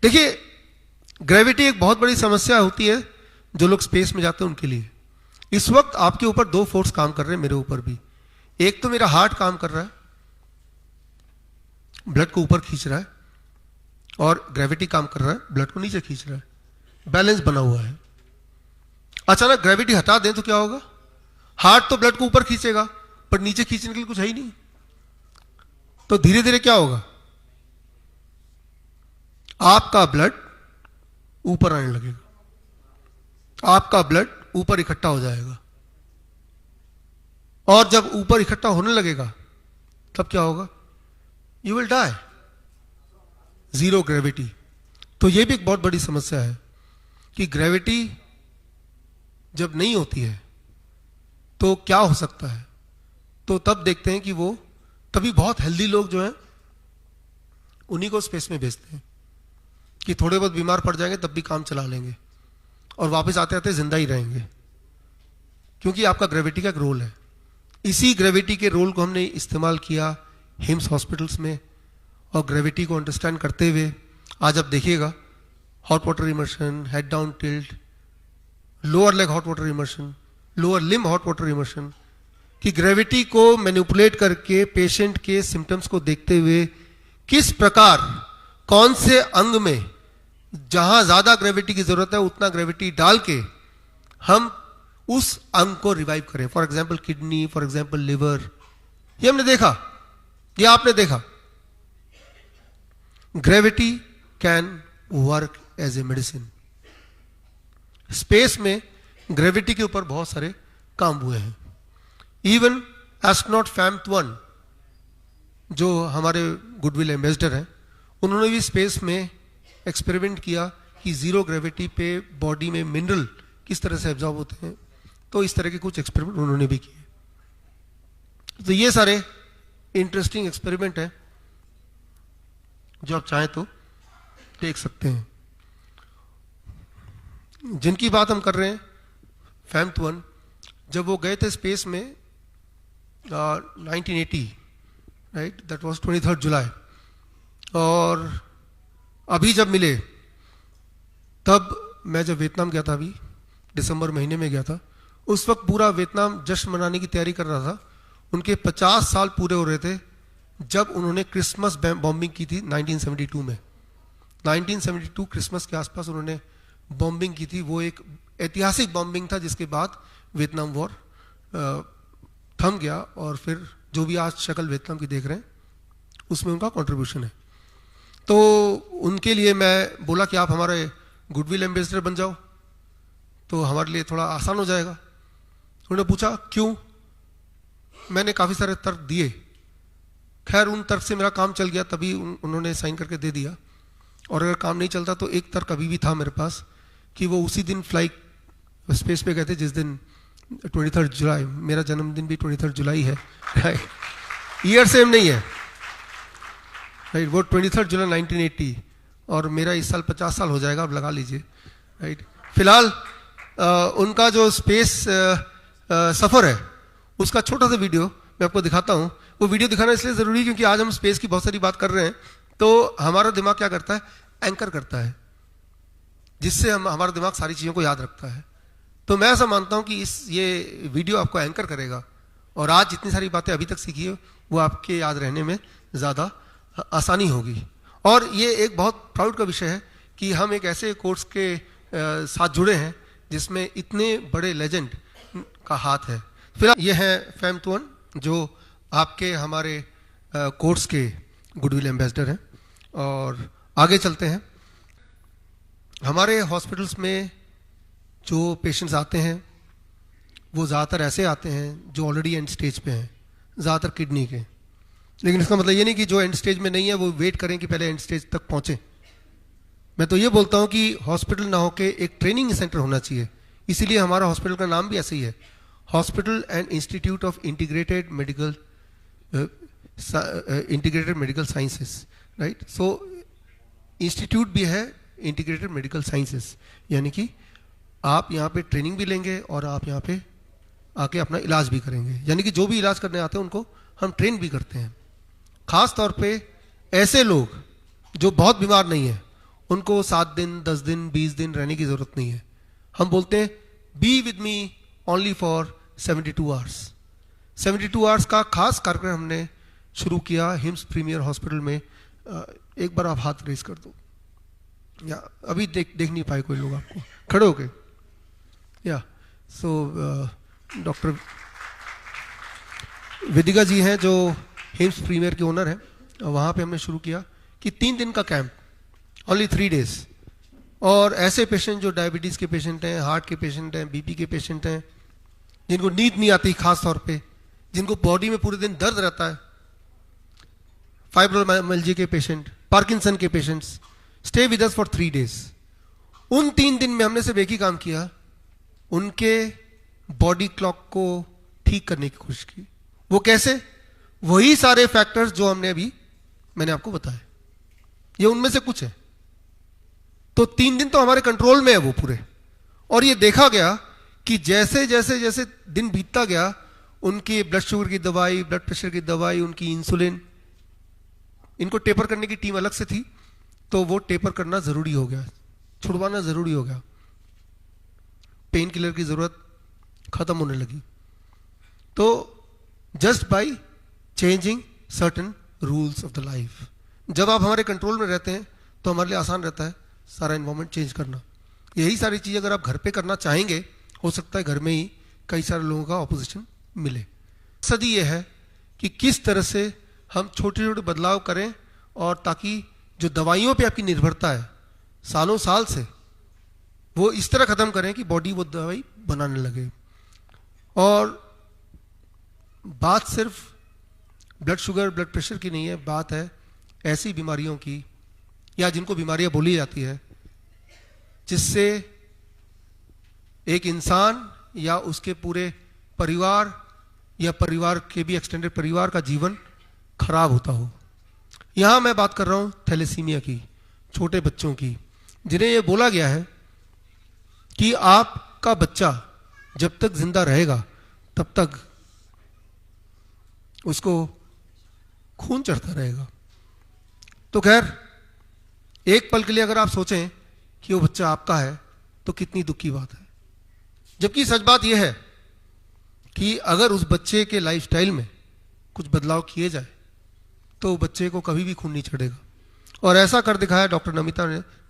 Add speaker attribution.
Speaker 1: देखिए, ग्रेविटी एक बहुत बड़ी समस्या होती है जो लोग स्पेस में जाते हैं उनके लिए। इस वक्त आपके ऊपर दो फोर्स काम कर रहे हैं, मेरे ऊपर भी। एक तो मेरा हार्ट काम कर रहा है, ब्लड को ऊपर खींच रहा है, और ग्रेविटी काम कर रहा है, ब्लड को नीचे खींच रहा है। बैलेंस बना हुआ है। अचानक ग्रेविटी हटा दें तो क्या होगा? हार्ट तो ब्लड को ऊपर खींचेगा, पर नीचे खींचने के लिए कुछ है ही नहीं। तो धीरे धीरे क्या होगा? आपका ब्लड ऊपर आने लगेगा, आपका ब्लड ऊपर इकट्ठा हो जाएगा, और जब ऊपर इकट्ठा होने लगेगा तब क्या होगा? You will die. Zero gravity. तो यह भी एक बहुत बड़ी समस्या है कि ग्रेविटी जब नहीं होती है तो क्या हो सकता है। तो तब देखते हैं कि वो तभी बहुत हेल्दी लोग जो हैं उन्हीं को स्पेस में भेजते हैं कि थोड़े बहुत बीमार पड़ जाएंगे तब भी काम चला लेंगे, और वापस आते आते जिंदा ही रहेंगे, क्योंकि आपका ग्रेविटी का एक रोल है। इसी ग्रेविटी के रोल को हमने इस्तेमाल किया हिम्स हॉस्पिटल्स में, और ग्रेविटी को अंडरस्टैंड करते हुए आज आप देखिएगा hot water immersion, head down tilt, lower leg hot water immersion, lower limb hot water immersion, कि ग्रेविटी को मैनिपुलेट करके पेशेंट के सिम्टम्स को देखते हुए किस प्रकार कौन से अंग में जहां ज्यादा ग्रेविटी की जरूरत है उतना ग्रेविटी डाल के हम उस अंग को रिवाइव करें। For example kidney, for example liver. ये हमने देखा, ये आपने देखा। Gravity can work as a medicine. Space में ग्रेविटी के ऊपर बहुत सारे काम हुए हैं। इवन एस्ट्रोनॉट फैम्ट-1 जो हमारे गुडविल एम्बेसडर हैं, उन्होंने भी स्पेस में एक्सपेरिमेंट किया कि जीरो ग्रेविटी पे बॉडी में मिनरल किस तरह से एब्जॉर्ब होते हैं। तो इस तरह के कुछ एक्सपेरिमेंट उन्होंने भी किए। तो ये सारे इंटरेस्टिंग एक्सपेरिमेंट हैं जो आप चाहें तो देख सकते हैं। जिनकी बात हम कर रहे हैं, फैम्ट-1, जब वो गए थे स्पेस में 1980, राइट, दैट वाज 23 जुलाई, और अभी जब मिले तब मैं जब वियतनाम गया था, अभी दिसंबर महीने में गया था, उस वक्त पूरा वियतनाम जश्न मनाने की तैयारी कर रहा था। उनके 50 साल पूरे हो रहे थे जब उन्होंने क्रिसमस बॉम्बिंग की थी 1972 में। 1972 क्रिसमस के आसपास उन्होंने बॉम्बिंग की थी। वो एक ऐतिहासिक बॉम्बिंग था जिसके बाद वियतनाम वॉर थम गया, और फिर जो भी आज शक्ल वियतनाम की देख रहे हैं उसमें उनका कंट्रीब्यूशन है। तो उनके लिए मैं बोला कि आप हमारे गुडविल एम्बेसडर बन जाओ तो हमारे लिए थोड़ा आसान हो जाएगा। उन्होंने पूछा क्यों? मैंने काफ़ी सारे तर्क दिए। खैर उन तर्क से मेरा काम चल गया, तभी उन्होंने साइन करके दे दिया। और अगर काम नहीं चलता तो एक तर्क अभी भी था मेरे पास कि वो उसी दिन फ्लाइट स्पेस पे गए थे जिस दिन 23 जुलाई, मेरा जन्मदिन भी 23 जुलाई है, राइट, ईयर सेम नहीं है, राइट। वो 23 जुलाई 1980 और मेरा इस साल 50 साल हो जाएगा, आप लगा लीजिए, राइट। फिलहाल उनका जो स्पेस सफ़र है उसका छोटा सा वीडियो मैं आपको दिखाता हूँ। वो वीडियो दिखाना इसलिए ज़रूरी है क्योंकि आज हम स्पेस की बहुत सारी बात कर रहे हैं, तो हमारा दिमाग क्या करता है, एंकर करता है, जिससे हमारा दिमाग सारी चीज़ों को याद रखता है। तो मैं ऐसा मानता हूँ कि ये वीडियो आपको एंकर करेगा, और आज जितनी सारी बातें अभी तक सीखी है वो आपके याद रहने में ज़्यादा आसानी होगी। और ये एक बहुत प्राउड का विषय है कि हम एक ऐसे कोर्स के साथ जुड़े हैं जिसमें इतने बड़े लेजेंड का हाथ है। फिलहाल ये है फैम्ट-1 जो आपके हमारे कोर्स के गुडविल एम्बेसडर हैं। और आगे चलते हैं। हमारे हॉस्पिटल्स में जो पेशेंट्स आते हैं वो ज़्यादातर ऐसे आते हैं जो ऑलरेडी एंड स्टेज पे हैं, ज़्यादातर किडनी के। लेकिन इसका मतलब ये नहीं कि जो एंड स्टेज में नहीं है वो वेट करें कि पहले एंड स्टेज तक पहुँचे। मैं तो ये बोलता हूँ कि हॉस्पिटल ना होके एक ट्रेनिंग सेंटर होना चाहिए। इसीलिए हमारा हॉस्पिटल का नाम भी ऐसे ही है, hospital and institute of integrated medical sciences, right. So institute भी है इंटीग्रेटेड मेडिकल साइंसेस, यानी कि आप यहाँ पे ट्रेनिंग भी लेंगे और आप यहाँ पे आके अपना इलाज भी करेंगे। यानी कि जो भी इलाज करने आते हैं उनको हम ट्रेन भी करते हैं। ख़ास तौर पे ऐसे लोग जो बहुत बीमार नहीं हैं उनको 7 दिन, 10 दिन, 20 दिन रहने की जरूरत नहीं है। हम बोलते हैं be with me only for 72 hours. 72 hours का खास कार्यक्रम हमने शुरू किया हिम्स प्रीमियर हॉस्पिटल में। एक बार आप हाथ रेज कर दो, या अभी देख नहीं पाए कोई लोग आपको, खड़े हो गए। या सो डॉक्टर वेदिका जी हैं जो हिम्स प्रीमियर के ओनर हैं, वहाँ पे हमने शुरू किया कि 3 दिन का कैंप, ओनली 3 डेज। और ऐसे पेशेंट जो डायबिटीज़ के पेशेंट हैं, हार्ट के पेशेंट हैं, बीपी के पेशेंट हैं, जिनको नींद नहीं आती खास तौर पे, जिनको बॉडी में पूरे दिन दर्द रहता है, फाइब्रोमाइल्जिया के पेशेंट, पार्किंसन के patients, stay with us for 3 days. उन 3 दिन में हमने सिर्फ एक ही काम किया, उनके बॉडी क्लॉक को ठीक करने की कोशिश की। वो कैसे? वही सारे फैक्टर्स जो मैंने आपको बताए, ये उनमें से कुछ है। तो 3 दिन तो हमारे कंट्रोल में है वो पूरे। और ये देखा गया कि जैसे जैसे जैसे दिन बीतता गया, उनकी ब्लड शुगर की दवाई, ब्लड प्रेशर की दवाई, उनकी इंसुलिन, इनको टेपर करने की टीम अलग से थी, तो वो टेपर करना जरूरी हो गया, छुड़वाना जरूरी हो गया। पेन किलर की जरूरत खत्म होने लगी। तो just by changing certain rules of the life, जब आप हमारे कंट्रोल में रहते हैं तो हमारे लिए आसान रहता है सारा एनवायरनमेंट चेंज करना। यही सारी चीज़ अगर आप घर पे करना चाहेंगे, हो सकता है घर में ही कई सारे लोगों का ऑपोजिशन मिले। मकसद ये है कि किस तरह से हम छोटे छोटे बदलाव करें, और ताकि जो दवाइयों पे आपकी निर्भरता है सालों साल से, वो इस तरह ख़त्म करें कि बॉडी वो दवाई बनाने लगे। और बात सिर्फ ब्लड शुगर, ब्लड प्रेशर की नहीं है, बात है ऐसी बीमारियों की, या जिनको बीमारियां बोली जाती है, जिससे एक इंसान या उसके पूरे परिवार या परिवार के भी एक्सटेंडेड परिवार का जीवन खराब होता हो। यहां मैं बात कर रहा हूं थैलेसीमिया की, छोटे बच्चों की, जिन्हें यह बोला गया है कि आपका बच्चा जब तक जिंदा रहेगा तब तक उसको खून चढ़ता रहेगा। तो खैर, एक पल के लिए अगर आप सोचें कि वो बच्चा आपका है तो कितनी दुख की बात है। जबकि सच बात यह है कि अगर उस बच्चे के लाइफस्टाइल में कुछ बदलाव किए जाए तो बच्चे को कभी भी खून नहीं चढ़ेगा। और ऐसा कर दिखाया डॉक्टर नमिता ने।